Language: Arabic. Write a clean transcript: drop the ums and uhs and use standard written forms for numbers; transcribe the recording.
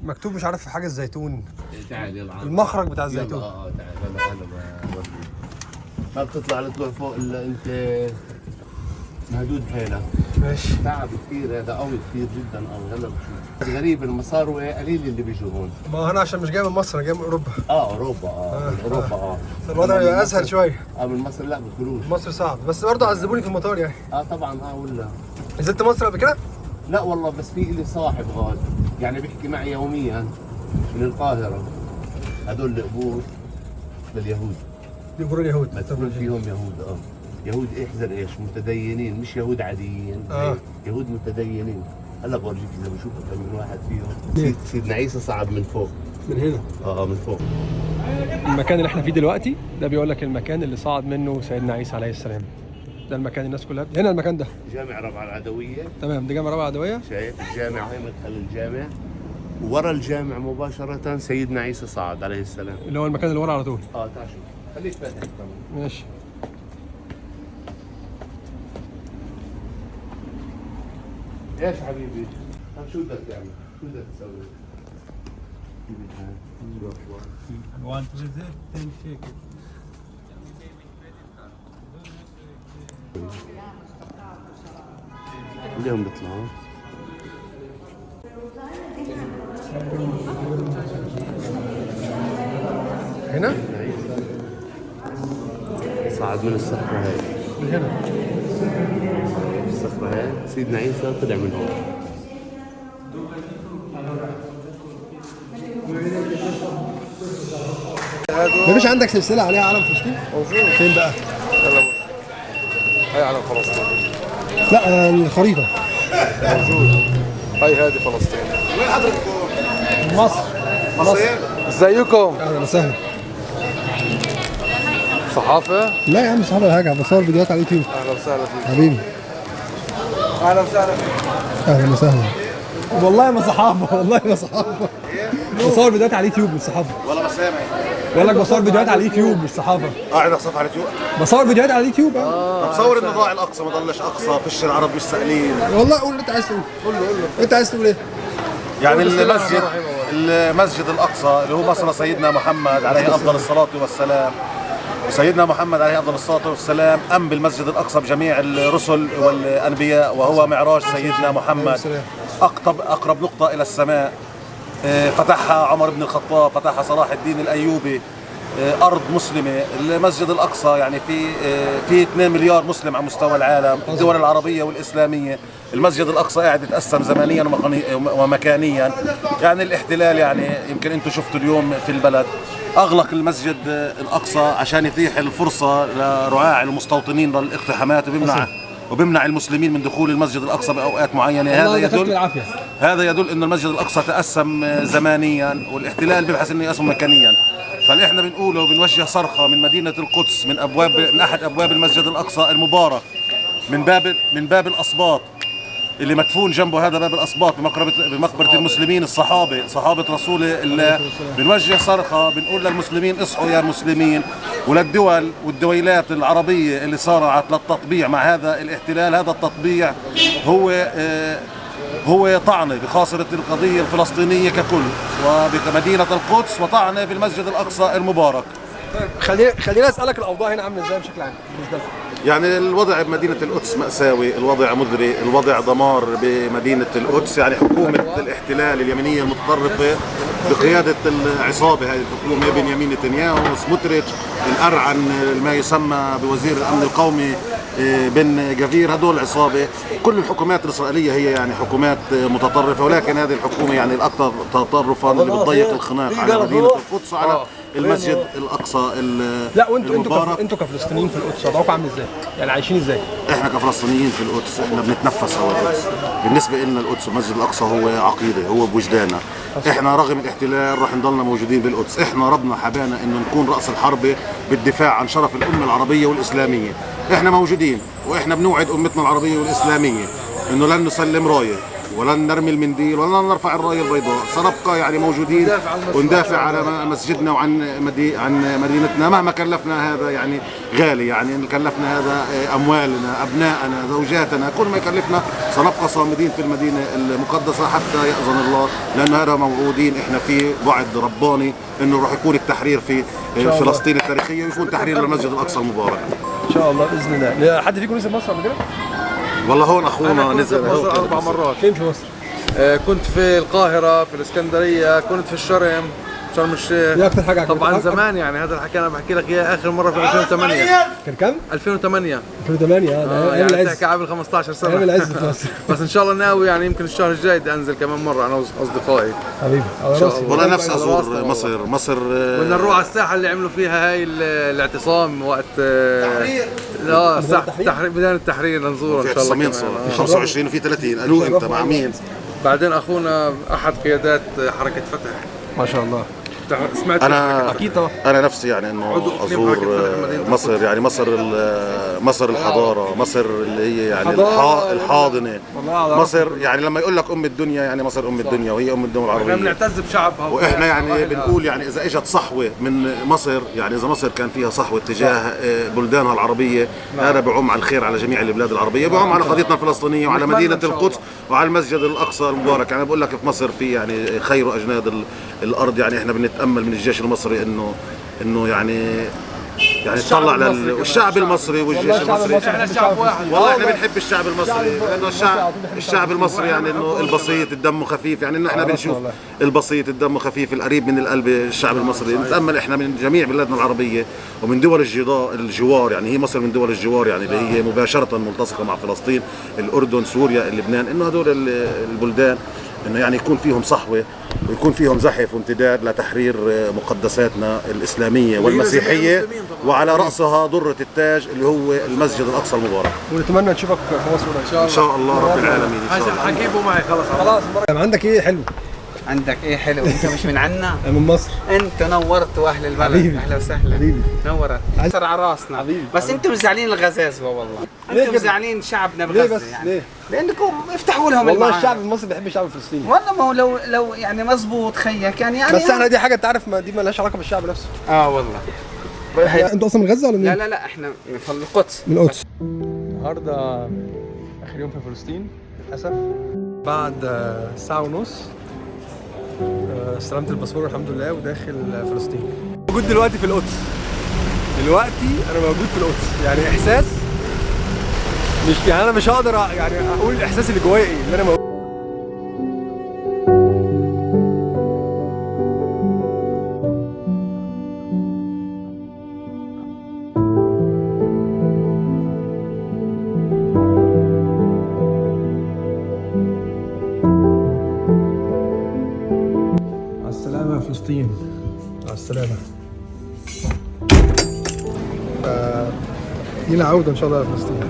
مكتوب مش عارف في حاجه الزيتون. تعال يلا المخرج بتاع الزيتون. تعال هلا ما بتطلع لطلوع فوق الا انت مهدود حيلك. ماشي. تعب كثير هذا، قوي كثير جدا قوي. هلا بشوف غريب المصاروي قليل اللي بيجوا هون. ما انا عشان مش جاي من مصر، انا جاي من اوروبا. اوروبا من اوروبا الوضع بيبقى اسهل شويه. من مصر لا بيدخلوش. مصر صعب، بس برضه عذبوني في المطار يعني. طبعا ولا نزلت مصر قبل كده؟ لا والله، بس في لي صاحب غاد يعني بيحكي معي يوميا من القاهرة. هدول القبور لليهود. دي قبور اليهود. مدفون فيهم يهود. يهود احذر ايش، متدينين، مش يهود عاديين. يهود متدينين. هلا بورجيك اذا بشوفك من واحد فيهم. سيدنا عيسى صعد من فوق. من هنا؟ من فوق. المكان اللي احنا فيه دلوقتي ده بيقول لك المكان اللي صعد منه سيدنا عيسى عليه السلام. ده المكان الناس كلها هنا. المكان ده جامع ربع العدوية. تمام، ده جامع ربع العدوية. شايف الجامع هاي مدخل الجامع، ورا الجامع مباشرة سيدنا عيسى صعد عليه السلام. اللي هو المكان اللي ورا على طول. تعال شوف، خليك فاتح كمان. ماشي. ايش حبيبي؟ طيب شو بدك تعمل؟ شو بدك تسوي؟ Want to visit? Then shake it. اليوم بيطلعوا هنا؟ صعد من الصخرة هاي. من هنا. الصخرة هاي سيدنا عيسى طلع من هون. مفيش عندك سلسلة عليها علم فلسطين؟ موجود. فين بقى؟ يلا بص، هاي علم فلسطين. لا الخريطة. موجود. هاي هذه فلسطين. وين حضرتكم؟ مصر. مصر. ازيكم؟ اهلا وسهلا. صحافة؟ لا يا عم مش ولا حاجة، بصور فيديوهات على اليوتيوب. اهلا وسهلا فيك. حبيبي. اهلا وسهلا فيك. اهلا وسهلا. والله ما صحافة، والله ما صحافة. بصور فيديوهات على اليوتيوب مش صحافة. والله ما سامع. بقول لك بصور فيديوهات على اليوتيوب مش صحافة. عندك صفحة على اليوتيوب؟ بصور فيديوهات على اليوتيوب. طب صور انه ضاع الاقصى، ما ضلش اقصى، فيش العرب مش سائلين. والله قول اللي انت عايز تقول. قول له. انت عايز تقول ايه؟ يعني المسجد الاقصى اللي هو مصر سيدنا محمد عليه افضل الصلاة والسلام. سيدنا محمد عليه افضل الصلاة والسلام قام بالمسجد الاقصى بجميع الرسل والانبياء، وهو معراج سيدنا محمد. اقرب نقطة الى السماء. فتحها عمر بن الخطاب، فتحها صلاح الدين الايوبي. ارض مسلمه. المسجد الاقصى يعني في 2 مليار مسلم على مستوى العالم، الدول العربيه والاسلاميه. المسجد الاقصى قاعد يتقسم زمنيا ومكانيا. يعني الاحتلال يعني يمكن انتم شفتوا اليوم في البلد اغلق المسجد الاقصى عشان يتيح الفرصه لرعاع المستوطنين للاقتحامات، وبيمنع المسلمين من دخول المسجد الاقصى باوقات معينه. هذا يدل ان المسجد الاقصى تقسم زمانيا، والاحتلال بيبحث انه يقسم مكانيا. فاحنا بنقوله وبنوجه صرخه من مدينه القدس، من احد ابواب المسجد الاقصى المبارك، من باب الاسباط اللي مدفون جنبه. هذا باب الاسباط بمقبره المسلمين، صحابه رسول الله. بنوجه صرخه بنقول للمسلمين اصحوا يا مسلمين، وللدول والدويلات العربيه اللي صارعت للتطبيع مع هذا الاحتلال. هذا التطبيع هو طعنه بخاصرة القضية الفلسطينية ككل وبمدينة القدس، وطعنه بالمسجد الأقصى المبارك. خلينا اسالك الاوضاع هنا عامله ازاي بشكل عام بالنسبه لك؟ يعني الوضع بمدينة القدس مأساوي، الوضع مزري، الوضع دمار بمدينة القدس. يعني حكومة الاحتلال اليمنية المتطرفة بقيادة العصابة، هذه الحكومة بنيامين نتنياهو، سموتريتش، الأرعن ما يسمى بوزير الأمن القومي بن جفير، هدول العصابة. كل الحكومات الإسرائيلية هي يعني حكومات متطرفة، ولكن هذه الحكومة يعني الأكثر تطرفا اللي بتضيق الخناق على مدينة القدس وعلى المسجد الأقصى لا وانتوا كفلسطينيين في القدس وضعكم عامل ازاي؟ يعني عايشين ازاي؟ احنا كفلسطينيين في القدس احنا بنتنفس هوا القدس. بالنسبه لنا القدس والمسجد الاقصى هو عقيده، هو بوجداننا. احنا رغم الاحتلال رح نضلنا موجودين بالقدس. احنا ربنا حبانا انه نكون راس الحربه بالدفاع عن شرف الامه العربيه والاسلاميه. احنا موجودين، واحنا بنوعد امتنا العربيه والاسلاميه انه لن نسلم رايه ولن نرمي المنديل ولن نرفع الرايه البيضاء، سنبقى يعني موجودين وندافع على مسجدنا وعن عن مدينتنا مهما كلفنا هذا يعني غالي، يعني كلفنا هذا اموالنا، ابنائنا، زوجاتنا، كل ما يكلفنا سنبقى صامدين في المدينه المقدسه حتى يأذن الله، لان هذا موعودين احنا في وعد رباني انه راح يكون التحرير في فلسطين التاريخيه ويكون تحرير المسجد الاقصى المبارك ان شاء الله باذن الله. حد فيكم نزل مصر قبل كده؟ والله هون اخونا كنت نزل في مصر 4 مرات. فين في مصر؟ كنت في القاهرة، في الإسكندرية، كنت في شرم الشيخ. ايه اكتر حاجه عجبتك؟ طبعا زمان يعني هذا الحكي انا بحكي لك اياه اخر مره في 2008. كان كام؟ 2008 2008 ايام يعني العز. بتحكي قبل 15 سنه. ايام العز في مصر. بس ان شاء الله ناوي يعني يمكن الشهر الجاي بدي انزل كمان مره انا واصدقائي. حبيبي على شاء راسي. الله. والله نفسي على ازور راسنا مصر. بدنا نروح على الساحه اللي عملوا فيها هاي الاعتصام وقت تحرير. ساحه التحرير، ميدان التحرير لنزوره في ان شاء الله اعتصامين كمان. صار في 25 وفي 30. قالوا انت مع مين؟ بعدين اخونا احد قيادات حركه فتح. ما شاء الله. سمعت انا اكيد طبعا. انا نفسي يعني انه عضو إقليم ازور حركة فتح مدينة مصر، يعني مصر الحضاره، مصر اللي هي يعني حضارة. الحاضنه، والله على مصر يعني لما يقول لك ام الدنيا يعني مصر ام الدنيا وهي ام الدول احنا العربيه. بنعتز بشعبها واحنا يعني بنقول يعني اذا اجت صحوه من مصر، يعني اذا مصر كان فيها صحوه تجاه بلدانها العربيه، هذا بعم على الخير على جميع البلاد العربيه، بعم على قضيتنا الفلسطينيه وعلى مدينه القدس وعلى المسجد الاقصى المبارك. يعني بقول لك في مصر في يعني خير اجناد الارض، يعني احنا بنتامل من الجيش المصري انه يعني يطلع للشعب المصري والجيش المصري. احنا شعب واحد والله احنا بنحب الشعب المصري، لانه الشعب المصري يعني انه البسيط الدم خفيف، يعني انه احنا بنشوف البسيط الدم خفيف القريب من القلب الشعب المصري. نتامل احنا من جميع بلادنا العربيه ومن دول الجوار، يعني هي مصر من دول الجوار يعني اللي هي مباشره ملتصقه مع فلسطين، الاردن، سوريا، لبنان، انه هذول البلدان انه يعني يكون فيهم صحوه ويكون فيهم زحف وامتداد لتحرير مقدساتنا الاسلاميه والمسيحيه، وعلى راسها ضره التاج اللي هو المسجد الاقصى المبارك. ونتمنى نشوفك في مصر قريب. ان شاء الله رب العالمين. ان شاء الله. حجيبه معي خلاص. عندك ايه حلو؟ عندك ايه حلو؟ انت مش من عنا؟ من مصر. انت نورت واهل البلد. حبيبي. اهلا وسهلا. حبيبي. نورت صار على راسنا. حبيبي. بس انتم زعلين الغزازوه والله. ليه انتم كده؟ زعلين شعبنا ليه بغزه بس؟ يعني. ليه؟ لانكم افتحوا لهم والله المعارف. الشعب المصري بيحب الشعب الفلسطيني. والله ما هو لو يعني مزبوط خيك كان يعني بس احنا دي حاجه انت عارف، ما دي ما لهاش علاقه بالشعب نفسه. والله. انتوا اصلا من غزه ولا منين؟ لا احنا من القدس. من القدس. النهارده اخر يوم في فلسطين للاسف. بعد ساعه ونص استلمت الباسبور الحمد لله وداخل فلسطين. موجود دلوقتي في القدس. دلوقتي انا موجود في القدس، يعني احساس مش يعني انا مش هقدر يعني اقول الاحساس اللي جوايا ايه، ان انا موجود. على السلامة يا فلسطين، على السلامة. لينا عودة إن شاء الله يا فلسطين.